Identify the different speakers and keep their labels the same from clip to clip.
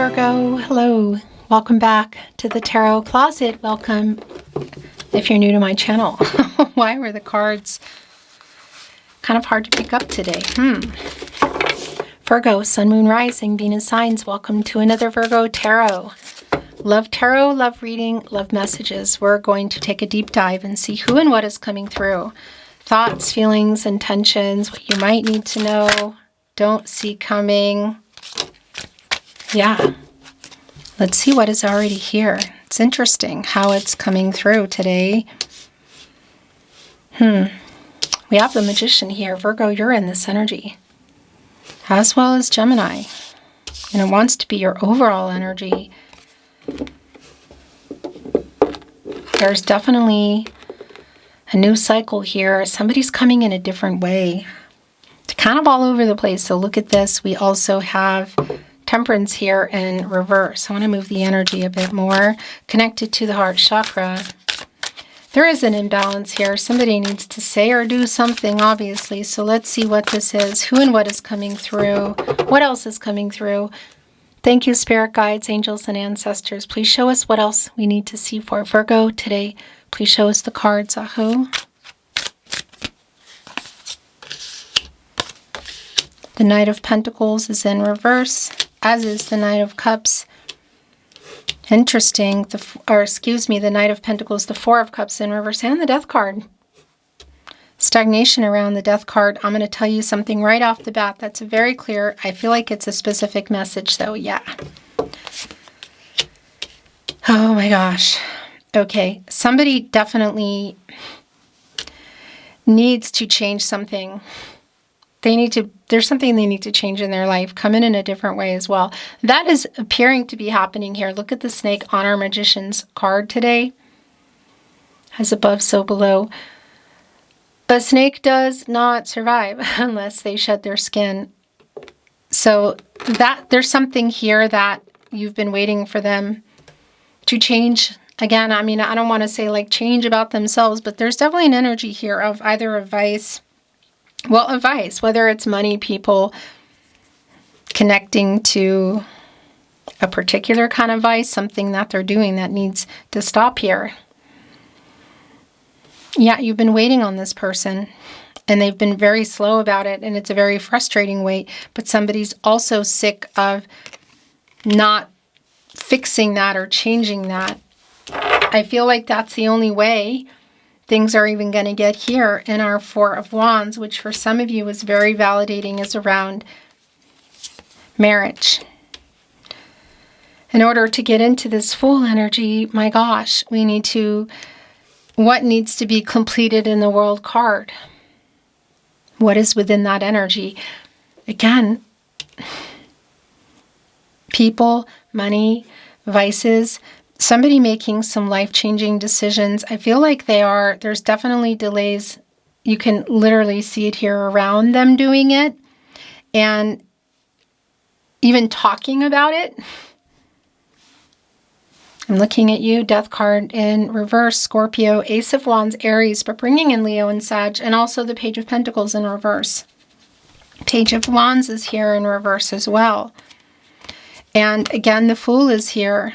Speaker 1: Virgo. Hello. Welcome back to the Tarot Closet. Welcome if you're new to my channel. Why were the cards kind of hard to pick up today? Virgo, Sun, Moon, Rising, Venus signs. Welcome to another Virgo Tarot. Love tarot, love reading, love messages. We're going to take a deep dive and see who and what is coming through. Thoughts, feelings, intentions, what you might need to know, don't see coming. Yeah, let's see what is already here. It's interesting how it's coming through today. We have the Magician here. Virgo, you're in this energy, as well as Gemini. And it wants to be your overall energy. There's definitely a new cycle here. Somebody's coming in a different way. It's kind of all over the place. So look at this. We also have Temperance here in reverse. I want to move the energy a bit more. Connected to the heart chakra. There is an imbalance here. Somebody needs to say or do something, obviously. So let's see what this is. Who and what is coming through. What else is coming through? Thank you, spirit guides, angels, and ancestors. Please show us what else we need to see for Virgo today. Please show us the cards. Aho. The Knight of Pentacles is in reverse, as is the Knight of Cups. Interesting. The Knight of Pentacles, the Four of Cups in reverse, and the Death card. Stagnation around the Death card. I'm going to tell you something right off the bat that's very clear. I feel like it's a specific message, though. Yeah. Oh my gosh. Okay. Somebody definitely needs to change something. There's something they need to change in their life, come in a different way as well. That is appearing to be happening here. Look at the snake on our Magician's card today. As above, so below. A snake does not survive unless they shed their skin. So there's something here that you've been waiting for them to change. Again, I mean, I don't want to say like change about themselves, but there's definitely an energy here of either a vice. Well, a vice, whether it's money, people, connecting to a particular kind of vice, something that they're doing that needs to stop here. Yeah, you've been waiting on this person, and they've been very slow about it, and it's a very frustrating wait, but somebody's also sick of not fixing that or changing that. I feel like that's the only way things are even going to get here in our Four of Wands, which for some of you is very validating, is around marriage. In order to get into this full energy, my gosh, what needs to be completed in the World card? What is within that energy? Again, people, money, vices, somebody making some life-changing decisions. I feel like there's definitely delays. You can literally see it here around them doing it. And even talking about it. I'm looking at you, Death card in reverse, Scorpio, Ace of Wands, Aries, but bringing in Leo and Sag, and also the Page of Pentacles in reverse. Page of Wands is here in reverse as well. And again, the Fool is here.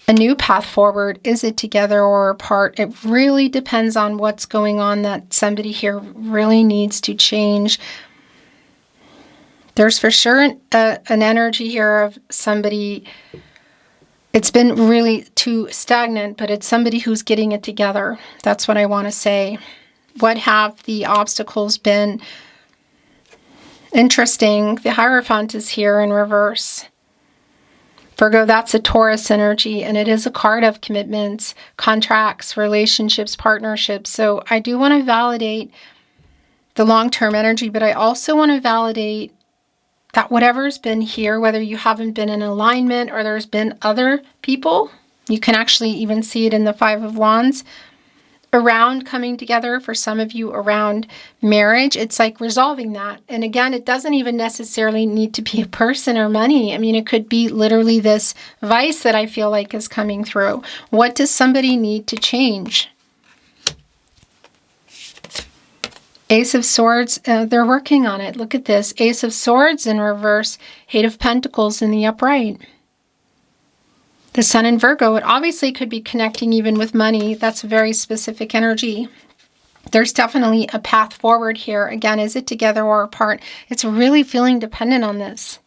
Speaker 1: A new path forward. Is it together or apart? It really depends on what's going on that somebody here really needs to change. There's for sure an energy here of somebody. It's been really too stagnant, but it's somebody who's getting it together. That's what I want to say. What have the obstacles been? Interesting. The Hierophant is here in reverse. Virgo, that's a Taurus energy, and it is a card of commitments, contracts, relationships, partnerships. So I do want to validate the long-term energy, but I also want to validate that whatever's been here, whether you haven't been in alignment or there's been other people, you can actually even see it in the Five of Wands, around coming together, for some of you around marriage. It's like resolving that. And again, it doesn't even necessarily need to be a person or money. I mean, it could be literally this vice that I feel like is coming through. What does somebody need to change? Ace of Swords, they're working on it. Look at this. Ace of Swords in reverse, Eight of Pentacles in the upright. The Sun in Virgo, it obviously could be connecting even with money. That's a very specific energy. There's definitely a path forward here. Again, is it together or apart? It's really feeling dependent on this.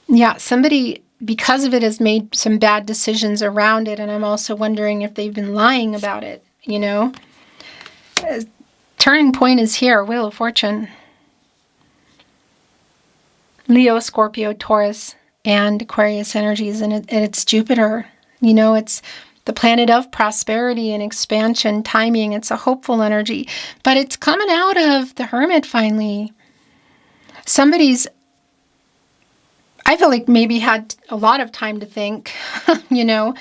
Speaker 1: Yeah, somebody, because of it, has made some bad decisions around it, and I'm also wondering if they've been lying about it, you know? Turning point is here, Wheel of Fortune. Leo, Scorpio, Taurus, and Aquarius energies, and it's Jupiter. You know, it's the planet of prosperity and expansion, timing. It's a hopeful energy, but it's coming out of the Hermit finally. Somebody's, I feel like maybe had a lot of time to think, you know,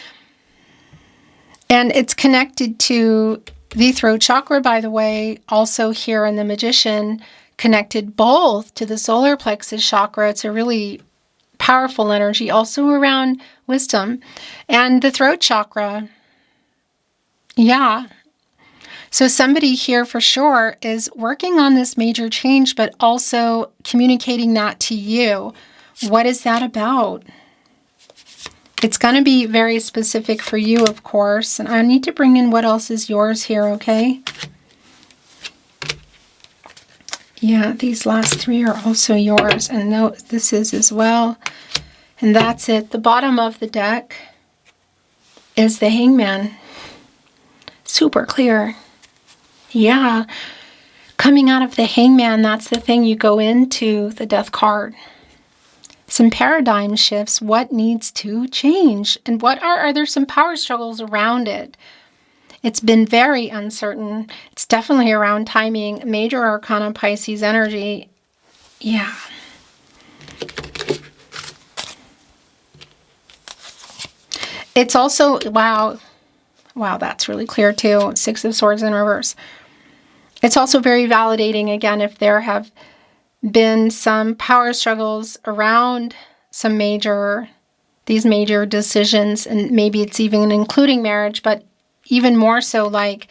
Speaker 1: and it's connected to the throat chakra, by the way, also here in the Magician, connected both to the solar plexus chakra. It's a really powerful energy, also around wisdom. And the throat chakra, yeah. So somebody here for sure is working on this major change, but also communicating that to you. What is that about? It's going to be very specific for you, of course. And I need to bring in what else is yours here, okay? Yeah, these last three are also yours. And no, this is as well. And that's it. The bottom of the deck is the Hangman. Super clear. Yeah. Coming out of the Hangman, that's the thing. You go into the Death card. Some paradigm shifts. What needs to change? And what are there some power struggles around it? It's been very uncertain. It's definitely around timing. Major Arcana Pisces energy. Yeah. It's also, wow, that's really clear too. Six of Swords in reverse. It's also very validating, again, if there have been some power struggles around these major decisions, and maybe it's even including marriage, but even more so, like,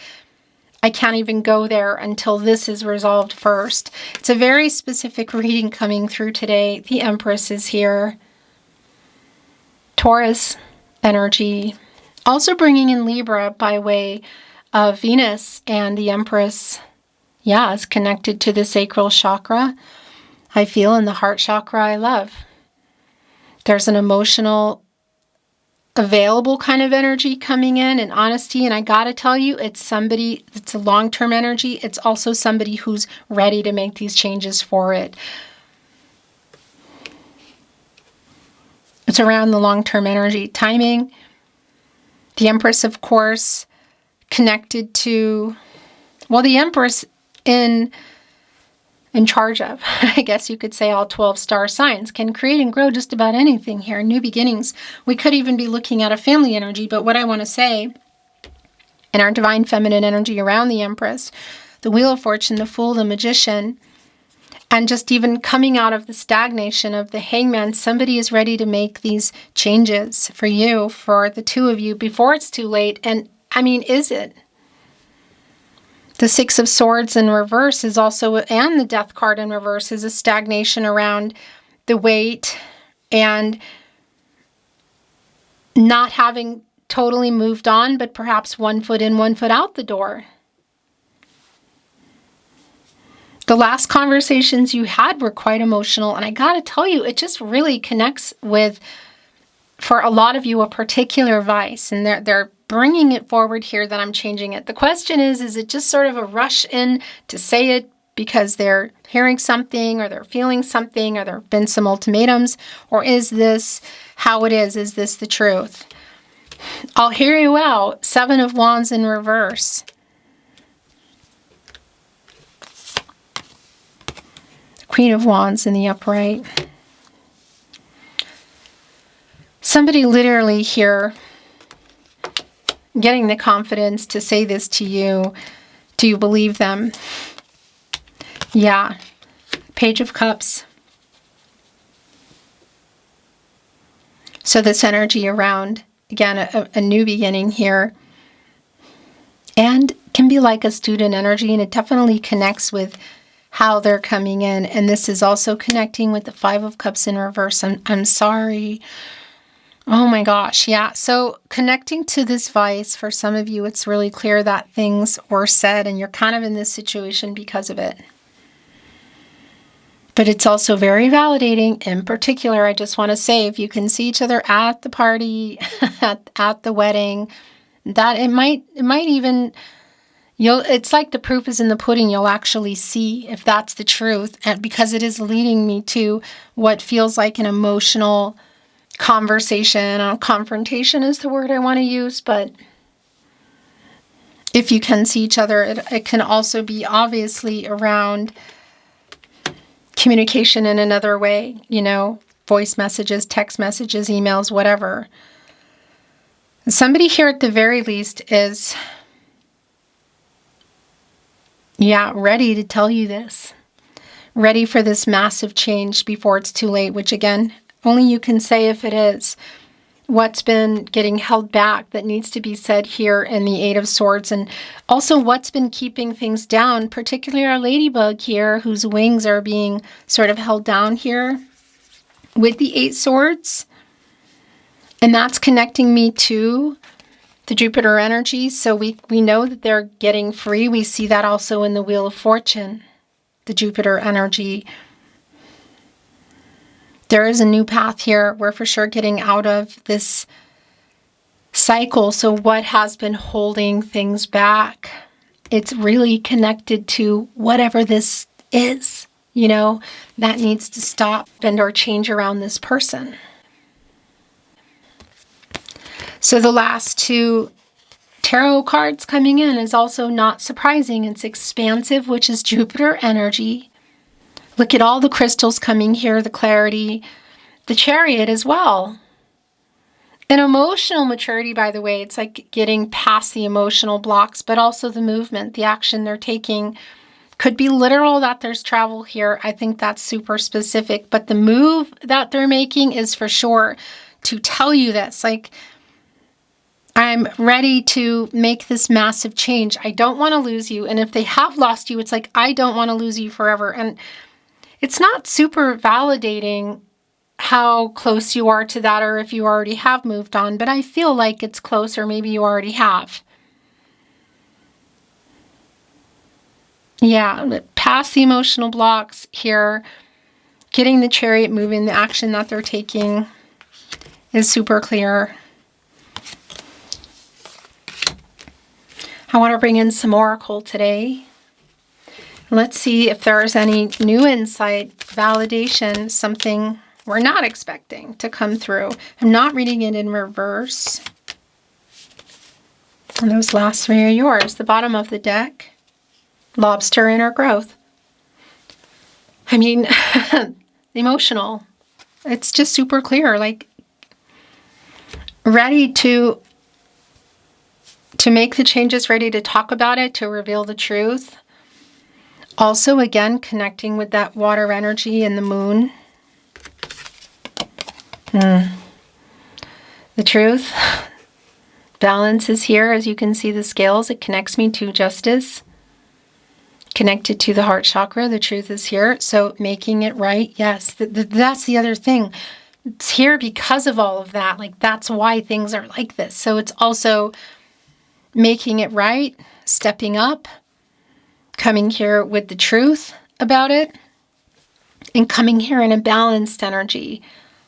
Speaker 1: I can't even go there until this is resolved first. It's a very specific reading coming through today. The Empress is here. Taurus energy. Also bringing in Libra by way of Venus, and the Empress, yeah, is connected to the sacral chakra. I feel in the heart chakra I love. There's an emotional, available kind of energy coming in, and honesty. And I gotta tell you, it's somebody, it's a long-term energy. It's also somebody who's ready to make these changes for it. It's around the long-term energy. Timing. The Empress, of course, connected to, well, the Empress in charge of, I guess you could say, all 12 star signs, can create and grow just about anything here. New beginnings. We could even be looking at a family energy, but what I want to say, in our divine feminine energy around the Empress, the Wheel of Fortune, the Fool, the Magician, and just even coming out of the stagnation of the Hangman, somebody is ready to make these changes for you, for the two of you, before it's too late. And I mean, is it? The Six of Swords in reverse is also, and the Death card in reverse, is a stagnation around the weight and not having totally moved on, but perhaps 1 foot in, 1 foot out the door. The last conversations you had were quite emotional, and I gotta tell you, it just really connects with, for a lot of you, a particular vice, and they're bringing it forward here that I'm changing it. The question is it just sort of a rush in to say it because they're hearing something or they're feeling something or there have been some ultimatums? Or is this how it is? Is this the truth? I'll hear you out. Seven of Wands in reverse. Queen of Wands in the upright. Somebody literally here getting the confidence to say this to you. Do you believe them? Yeah. Page of Cups. So this energy around, again, a new beginning here. and can be like a student energy, and it definitely connects with how they're coming in. And this is also connecting with the Five of Cups in reverse. I'm sorry. Oh my gosh, yeah. So connecting to this vice, for some of you, it's really clear that things were said and you're kind of in this situation because of it. But it's also very validating. In particular, I just want to say, if you can see each other at the party, at the wedding, that it might even, it's like the proof is in the pudding. You'll actually see if that's the truth, and because it is leading me to what feels like an emotional conversation. Confrontation is the word I want to use, but if you can see each other, it can also be obviously around communication in another way, voice messages, text messages, emails, whatever. Somebody here at the very least is, ready to tell you this. Ready for this massive change before it's too late, which again, only you can say if it is. What's been getting held back that needs to be said here in the Eight of Swords, and also what's been keeping things down, particularly our ladybug here, whose wings are being sort of held down here with the Eight Swords. And that's connecting me to the Jupiter energy. So we know that they're getting free. We see that also in the Wheel of Fortune, the Jupiter energy. There is a new path here. We're for sure getting out of this cycle. So what has been holding things back? It's really connected to whatever this is, that needs to stop and or change around this person. So the last two tarot cards coming in is also not surprising. It's expansive, which is Jupiter energy. Look at all the crystals coming here, the clarity, the Chariot as well. And emotional maturity, by the way, it's like getting past the emotional blocks, but also the movement, the action they're taking. Could be literal that there's travel here. I think that's super specific. But the move that they're making is for sure to tell you this. Like, I'm ready to make this massive change. I don't want to lose you. And if they have lost you, it's like, I don't want to lose you forever. And it's not super validating how close you are to that, or if you already have moved on, but I feel like it's close, or maybe you already have. Yeah, past the emotional blocks here, getting the Chariot moving, the action that they're taking is super clear. I want to bring in some oracle today. Let's see if there's any new insight, validation, something we're not expecting to come through. I'm not reading it in reverse. And those last three are yours. The bottom of the deck, lobster inner growth. I mean, emotional. It's just super clear, like ready to make the changes, ready to talk about it, to reveal the truth. Also, again, connecting with that water energy and the moon. The truth. Balance is here. As you can see the scales, it connects me to justice. Connected to the heart chakra, the truth is here. So making it right, yes, that's the other thing. It's here because of all of that. Like, that's why things are like this. So it's also making it right, stepping up, coming here with the truth about it, and coming here in a balanced energy,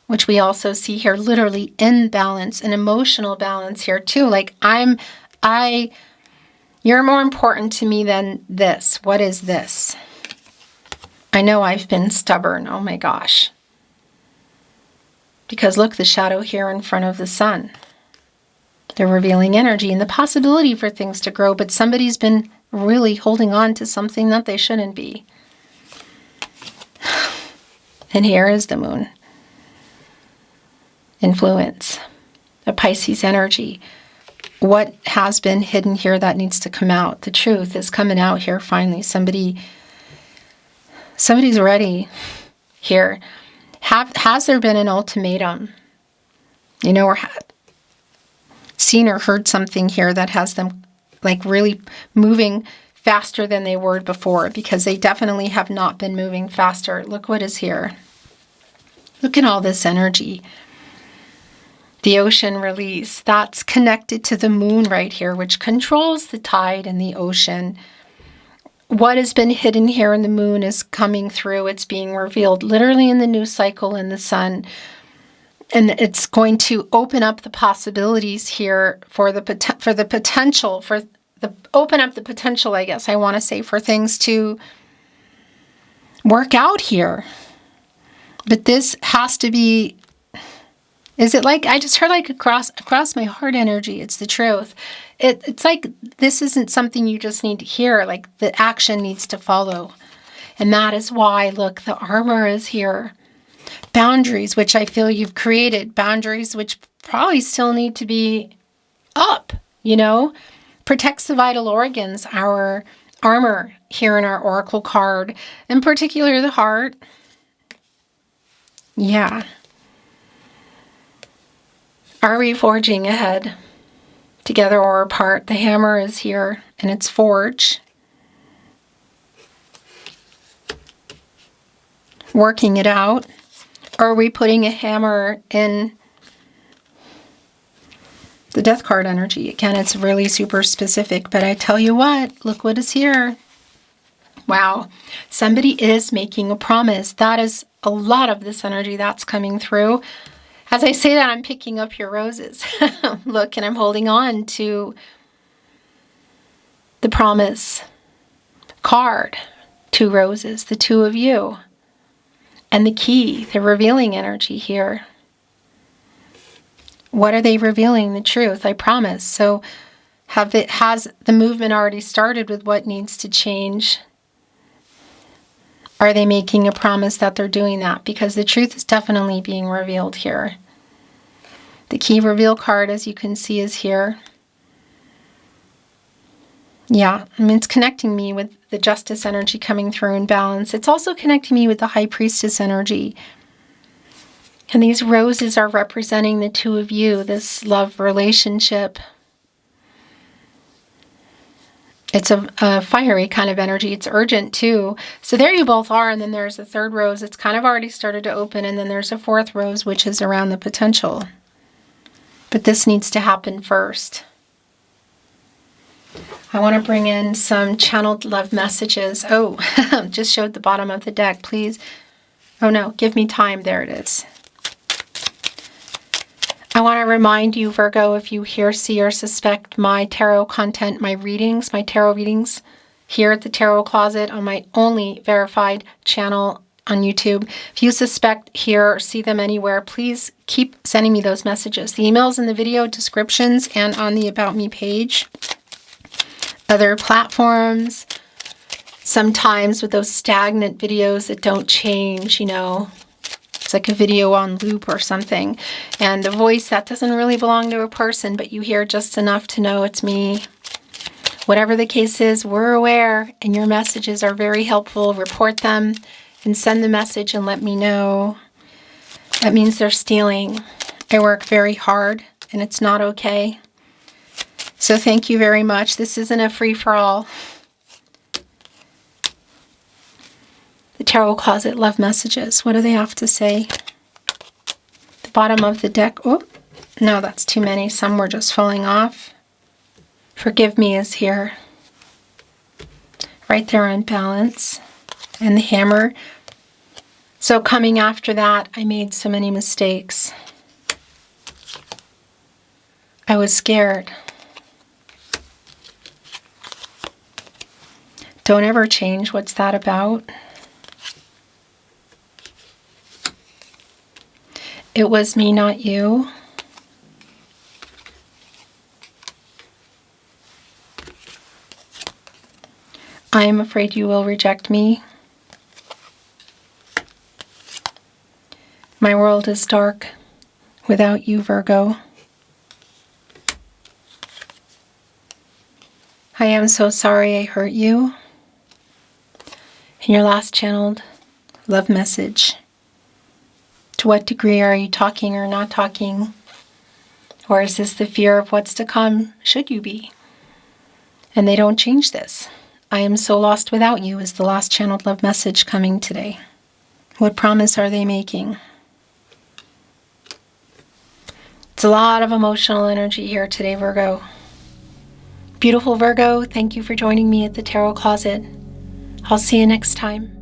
Speaker 1: which we also see here literally in balance, an emotional balance here too. Like, you're more important to me than this. What is this? I know I've been stubborn. Oh my gosh. Because look, the shadow here in front of the sun. They're revealing energy and the possibility for things to grow, but somebody's been really holding on to something that they shouldn't be. And here is the moon. Influence. A Pisces energy. What has been hidden here that needs to come out? The truth is coming out here finally. Somebody's ready here. Has there been an ultimatum? Or seen or heard something here that has them like really moving faster than they were before, because they definitely have not been moving faster. Look what is here. Look at all this energy. The ocean release, that's connected to the moon right here, which controls the tide in the ocean. What has been hidden here in the moon is coming through. It's being revealed literally in the new cycle in the sun. And it's going to open up the possibilities here open up the potential, I guess I want to say, for things to work out here. But this has to be, is it like, I just heard like across my heart energy. It's the truth. It's like, this isn't something you just need to hear. Like, the action needs to follow. And that is why, look, the armor is here. Boundaries, which I feel you've created. Boundaries, which probably still need to be up, you know? Protects the vital organs, our armor here in our oracle card, in particular the heart. Yeah. Are we forging ahead, together or apart? The hammer is here, and it's forge. Working it out. Are we putting a hammer in the death card energy? Again, it's really super specific, but I tell you what, look what is here. Wow. Somebody is making a promise. That is a lot of this energy that's coming through. As I say that, I'm picking up your roses. Look, and I'm holding on to the promise card. 2 roses, the 2 of you. And the key, the revealing energy here. What are they revealing? The truth, I promise. So has the movement already started with what needs to change? Are they making a promise that they're doing that? Because the truth is definitely being revealed here. The key reveal card, as you can see, is here. Yeah, I mean, it's connecting me with the justice energy coming through in balance. It's also connecting me with the high priestess energy. And these roses are representing the 2 of you, this love relationship. It's a fiery kind of energy. It's urgent too. So there you both are. And then there's a 3rd rose. It's kind of already started to open. And then there's a 4th rose, which is around the potential. But this needs to happen first. I want to bring in some channeled love messages. Oh, just showed the bottom of the deck, please. Oh no, give me time. There it is. I want to remind you, Virgo, if you hear, see, or suspect my tarot content, my tarot readings here at the Tarot Closet on my only verified channel on YouTube. If you suspect, hear, or see them anywhere, please keep sending me those messages. The email's in the video descriptions and on the About Me page. Other platforms, sometimes with those stagnant videos that don't change, you know. It's like a video on loop or something. And the voice, that doesn't really belong to a person, but you hear just enough to know it's me. Whatever the case is, we're aware, and your messages are very helpful. Report them and send the message and let me know. That means they're stealing. I work very hard, and it's not okay. So thank you very much. This isn't a free-for-all. The Tarot Closet love messages. What do they have to say? The bottom of the deck. Oh, no, that's too many. Some were just falling off. Forgive me is here. Right there on balance. And the hammer. So coming after that, I made so many mistakes. I was scared. Don't ever change. What's that about? It was me, not you. I am afraid you will reject me. My world is dark without you, Virgo. I am so sorry I hurt you. And your last channeled love message. To what degree are you talking or not talking? Or is this the fear of what's to come? Should you be? And they don't change this. I am so lost without you is the last channeled love message coming today. What promise are they making? It's a lot of emotional energy here today, Virgo. Beautiful Virgo, thank you for joining me at the Tarot Closet. I'll see you next time.